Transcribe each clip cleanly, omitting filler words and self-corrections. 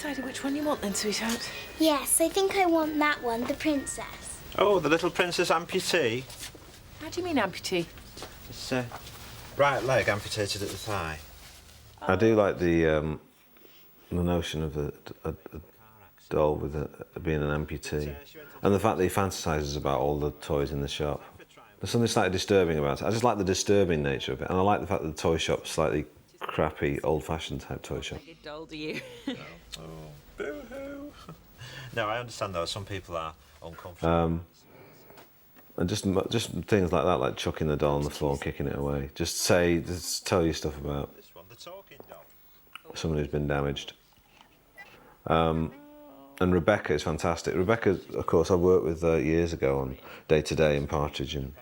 decided which one you want then, sweetheart? Yes, I think I want that one, the princess. Oh, the little princess amputee. How do you mean amputee? It's right leg amputated at the thigh. I do like the notion of a doll with being an amputee, and the fact that he fantasises about all the toys in the shop. There's something slightly disturbing about it. I just like the disturbing nature of it, and I like the fact that the toy shop's slightly crappy, old-fashioned type toy shop. What doll do you? Oh, boo-hoo. No, I understand though. Some people are uncomfortable. And just things like that, like chucking the doll on the floor and kicking it away. Just tell you stuff about This one, the talking doll. someone who's been damaged. And Rebecca is fantastic. Rebecca, of course, I worked with years ago on Day to Day in Partridge, and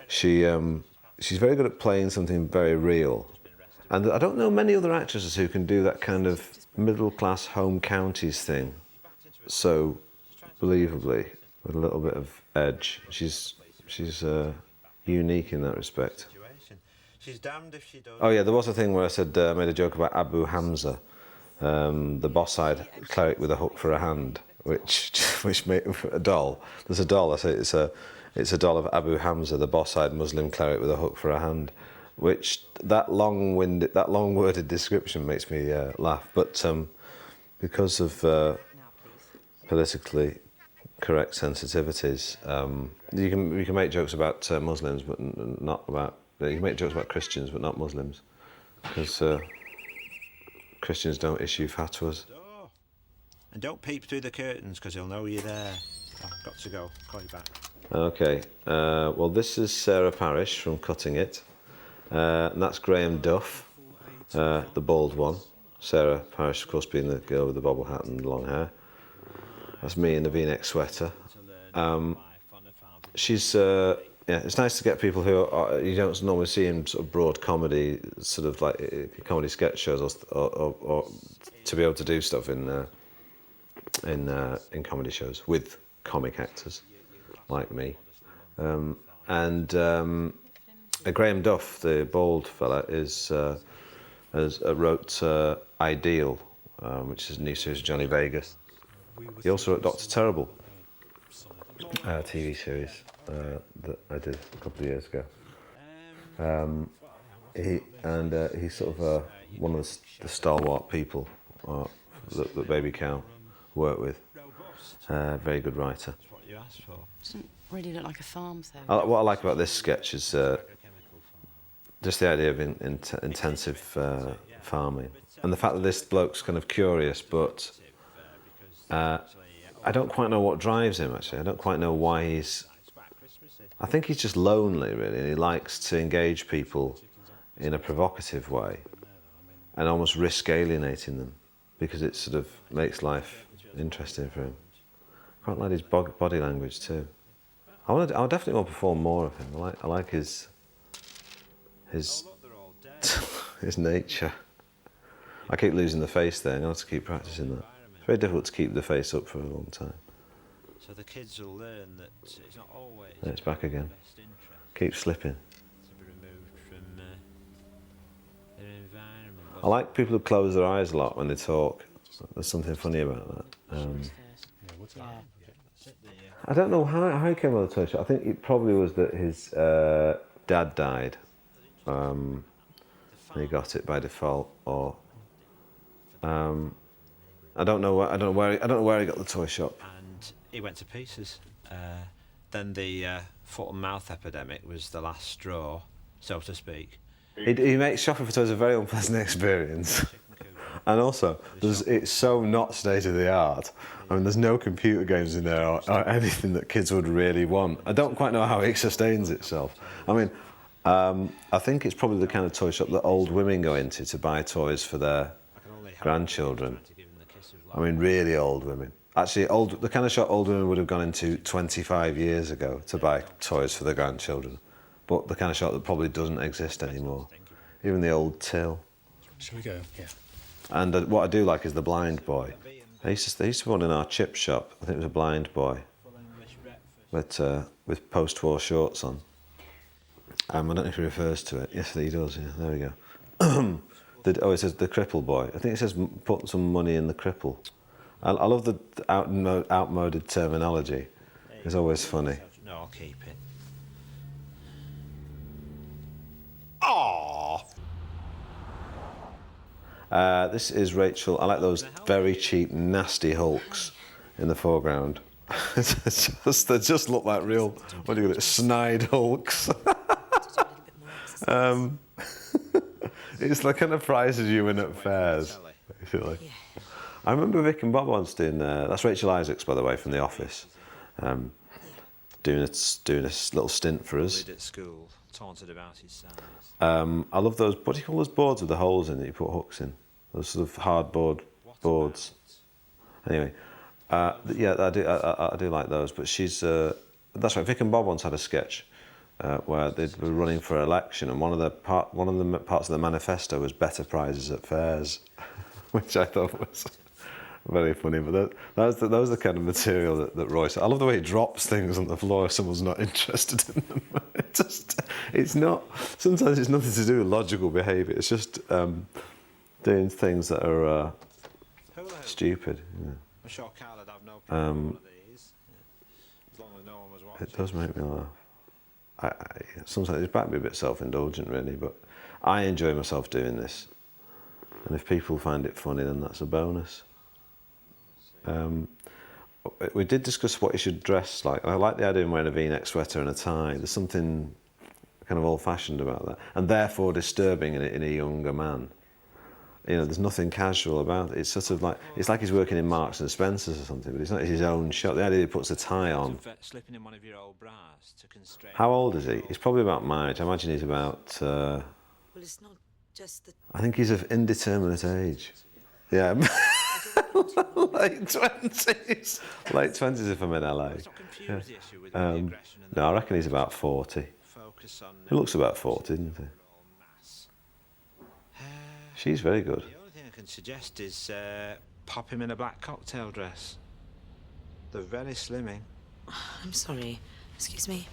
she's very good at playing something very real. And I don't know many other actresses who can do that kind of middle-class home counties thing so believably, with a little bit of edge. She's unique in that respect. She's damned if she does. Oh yeah, there was a thing where I said I made a joke about Abu Hamza, the boss-eyed cleric with a hook for a hand, which made a doll. There's a doll. I say it's a doll of Abu Hamza, the boss-eyed Muslim cleric with a hook for a hand. Which that long-worded description makes me laugh. But because of politically correct sensitivities, you can make jokes about Muslims, but not about. You can make jokes about Christians, but not Muslims, because Christians don't issue fatwas. And don't peep through the curtains, because he'll know you're there. I've got to go. Call you back. Okay. Well, this is Sarah Parish from Cutting It, and that's Graham Duff, the bald one. Sarah Parish, of course, being the girl with the bobble hat and long hair. That's me in the V-neck sweater. Yeah, it's nice to get people who you don't normally see in sort of broad comedy, sort of like comedy sketch shows, or to be able to do stuff in comedy shows with comic actors like me. Graham Duff, the bald fella, wrote Ideal, which is a new series of Johnny Vegas. He also wrote Dr. Terrible, TV series that I did a couple of years ago. He's sort of one of the stalwart people that Baby Cow worked with. Very good writer. Doesn't really look like a farm, though. What I like about this sketch is just the idea of intensive farming, and the fact that this bloke's kind of curious, but I don't quite know what drives him, actually. I don't quite know why I think he's just lonely, really, and he likes to engage people in a provocative way and almost risk alienating them, because it sort of makes life interesting for him. I quite like his body language, too. I definitely want to perform more of him. I like his his nature. I keep losing the face there, and I have to keep practicing that. It's very difficult to keep the face up for a long time. So the kids will learn that it's not always. And it's back again. Keep slipping. To be removed from their environment. I like people who close their eyes a lot when they talk. There's something funny about that. I don't know how he came on the toy shop. I think it probably was that his dad died, and he got it by default, or I don't know where he got the toy shop. And he went to pieces. Then the foot and mouth epidemic was the last straw, so to speak. He makes shopping for toys a very unpleasant experience. And also, it's so not state-of-the-art. I mean, there's no computer games in there or anything that kids would really want. I don't quite know how it sustains itself. I mean, I think it's probably the kind of toy shop that old women go into to buy toys for their grandchildren. I mean, really old women. Actually, the kind of shop old women would have gone into 25 years ago to buy toys for their grandchildren. But the kind of shop that probably doesn't exist anymore. Even the old till. Shall we go? Yeah. And what I do like is the blind boy. They used to run in our chip shop. I think it was a blind boy, but with post-war shorts on. I don't know if he refers to it. Yes, he does. Yeah, there we go. It says the cripple boy. I think it says put some money in the cripple. I love the outmoded terminology. It's always funny. No, I'll keep it. Aww. This is Rachel. I like those very cheap, nasty hulks in the foreground. They just look like real, what do you call it, snide hulks. It's like kind of prizes you win at fairs, basically. I remember Vic and Bob once doing, that's Rachel Isaacs, by the way, from The Office, doing a little stint for us. At school, taunted about his size. I love those, what do you call those boards with the holes in that you put hooks in? Those sort of hardboard boards. Anyway, yeah, I do like those, but she's, that's right, Vic and Bob once had a sketch where they were running for election, and one of the parts of the manifesto was better prizes at fairs, which I thought was very funny. But that was the kind of material that Roy said. I love the way he drops things on the floor if someone's not interested in them. It's not. Sometimes it's nothing to do with logical behaviour. It's just doing things that are stupid. Yeah. I'm sure Carl would have no problem with these. As long as no one was watching. It does make me laugh. Sometimes it's back to be a bit self-indulgent, really, but I enjoy myself doing this. And if people find it funny, then that's a bonus. We did discuss what you should dress like. I like the idea of wearing a V-neck sweater and a tie. There's something kind of old-fashioned about that, and therefore disturbing in a younger man. You know, there's nothing casual about it. It's sort of like, it's like he's working in Marks and Spencer's or something, but it's not his own shop. The idea he puts a tie on. Slipping in one of your old bras to constrain. How old is he? He's probably about my age. I imagine he's about. Well, it's not just the. I think he's of indeterminate age. Yeah. Late 20s. Late 20s if I'm in LA. Yeah. No, I reckon he's about 40. He looks about 40, doesn't he? She's very good. The only thing I can suggest is pop him in a black cocktail dress. They're very slimming. I'm sorry. Excuse me.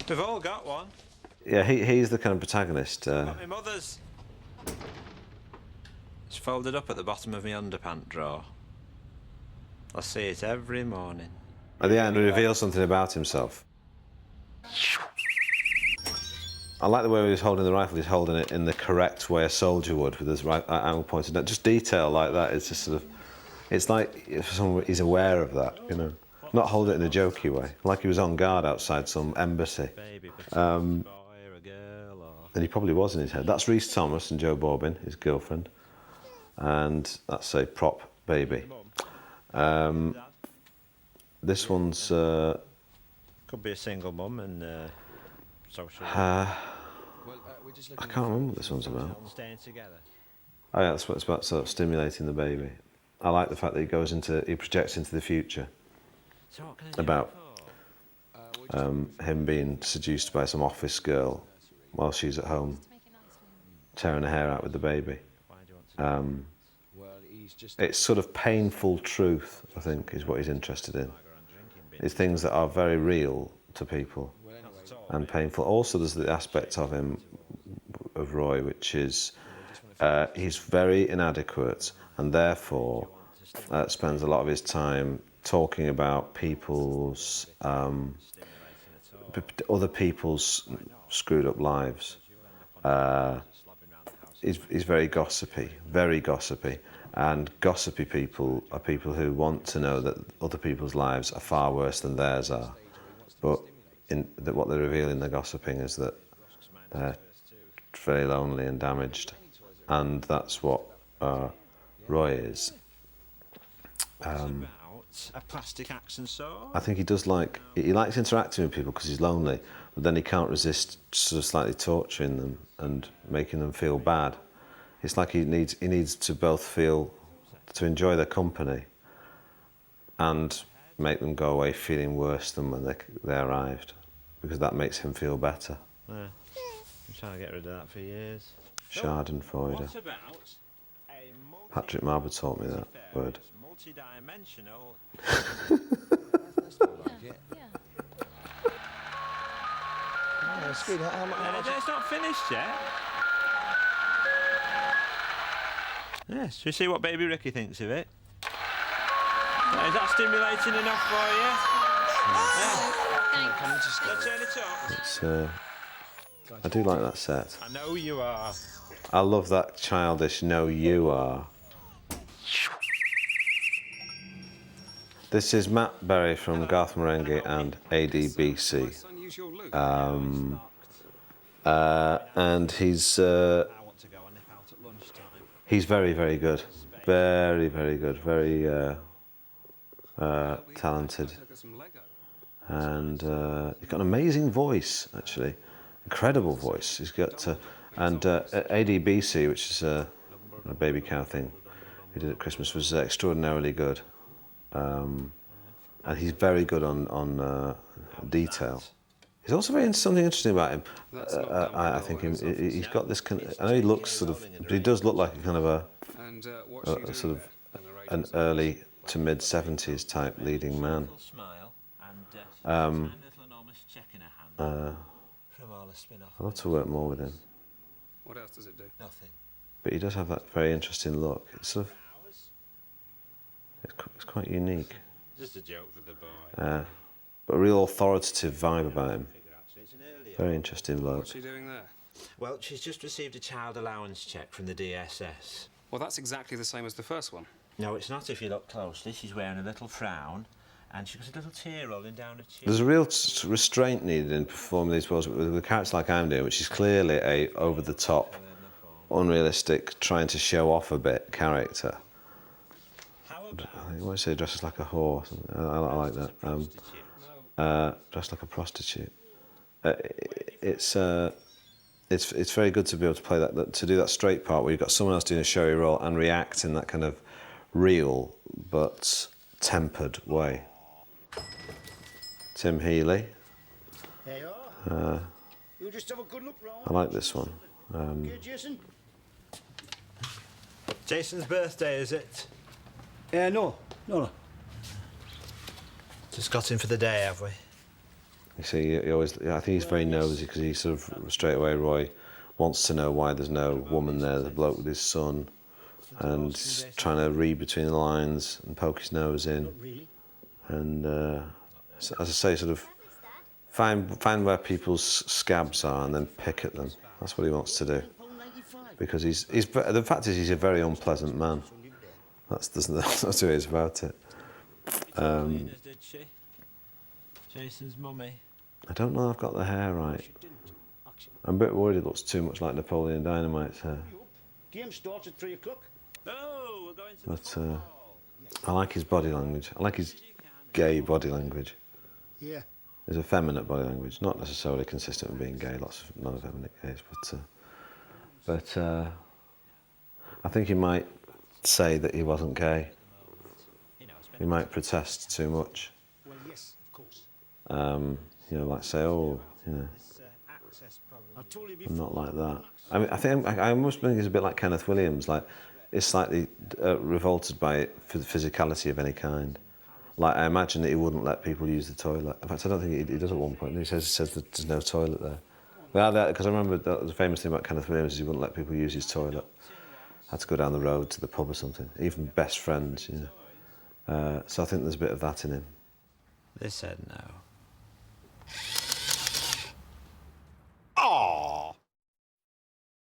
We've all got one. Yeah, he's the kind of protagonist. Got my mother's. It's folded up at the bottom of my underpant drawer. I see it every morning. At the end, he reveals something about himself. I like the way he's holding the rifle. He's holding it in the correct way a soldier would, with his right angle pointed down. Just detail like that. It's just sort of. It's like if someone he's aware of that, you know, not hold it in a jokey way, like he was on guard outside some embassy. And he probably was in his head. That's Rhys Thomas and Jo Borbin, his girlfriend, and that's a prop baby. This one's. Could be a single mum and. I can't remember what this one's about. Oh yeah, that's what it's about, sort of stimulating the baby. I like the fact that he projects into the future about him being seduced by some office girl while she's at home tearing her hair out with the baby. It's sort of painful truth, I think, is what he's interested in. It's things that are very real to people. And painful. Also, there's the aspect of him, of Roy, which is he's very inadequate, and therefore spends a lot of his time talking about people's, other people's screwed up lives. He's very gossipy, and gossipy people are people who want to know that other people's lives are far worse than theirs are, but what they reveal in the gossiping is that they're very lonely and damaged, and that's what Roy is. A plastic axe and saw. I think he likes interacting with people because he's lonely, but then he can't resist sort of slightly torturing them and making them feel bad. It's like he needs to both to enjoy their company and make them go away feeling worse than when they arrived, because that makes him feel better. Yeah. I'm trying to get rid of that for years. Schadenfreude. Patrick Marber taught me that word. Multi-dimensional. It's not finished yet. Yes, shall we see what baby Ricky thinks of it? Now, is that stimulating enough for you? Let's turn it up. I do like that set. I know you are. I love that childish "No, you are." This is Matt Berry from Garth Marenghi and ADBC. And he's very, very good. Very, very good. Very talented. And he's got an amazing voice, actually. Incredible voice. He's got... and ADBC, which is a baby cow thing he did at Christmas, was extraordinarily good. And he's very good on detail. He's also something interesting about him. I think he's got this I know he looks sort of, but he does look like a kind of a sort of an early to mid 70s type leading man. I'd love to work more with him. What else does it do? Nothing. But he does have that very interesting look. It's sort of, it's quite unique. Just a joke for the boy. But a real authoritative vibe about him. Very interesting bloke. What's she doing there? Well, she's just received a child allowance cheque from the DSS. Well, that's exactly the same as the first one. No, it's not if you look closely. She's wearing a little frown and she's got a little tear rolling down her cheek. There's a real restraint needed in performing these roles with a character like I'm doing, which is clearly a over-the-top, unrealistic, trying to show off a bit character. I won't say dresses like a whore. I like that. Dressed like a prostitute. It's very good to be able to play that, to do that straight part where you've got someone else doing a showy role and react in that kind of real but tempered way. Tim Healy. There you are. You just have a good look round. I like this one. Okay, Jason? Jason's birthday, is it? No. Just got in for the day, have we? You see, he always, I think he's very nosy because he sort of, straight away, Roy wants to know why there's no woman there, there's a bloke with his son, and he's trying to read between the lines and poke his nose in. And, as I say, sort of find where people's scabs are and then pick at them. That's what he wants to do. Because the fact is he's a very unpleasant man. That's what it is about it. Did she? Jason's mummy. I don't know if I've got the hair right. I'm a bit worried it looks too much like Napoleon Dynamite's hair. Game starts at 3 o'clock. Oh, we're going to But I like his body language. I like his gay body language. Yeah. His effeminate body language, not necessarily consistent with being gay. Lots of non-effeminate gays, but I think he might say that he wasn't gay. He might protest too much. Well, yes, of course. Like say, oh, I told you I'm before. not like that. I mean, I almost think he's a bit like Kenneth Williams. Like, is slightly revolted by the physicality of any kind. Like, I imagine that he wouldn't let people use the toilet. In fact, I don't think he does at one point. He says that there's no toilet there. Because I remember that was a famous thing about Kenneth Williams is he wouldn't let people use his toilet. Had to go down the road to the pub or something. Even best friends, So I think there's a bit of that in him. They said no.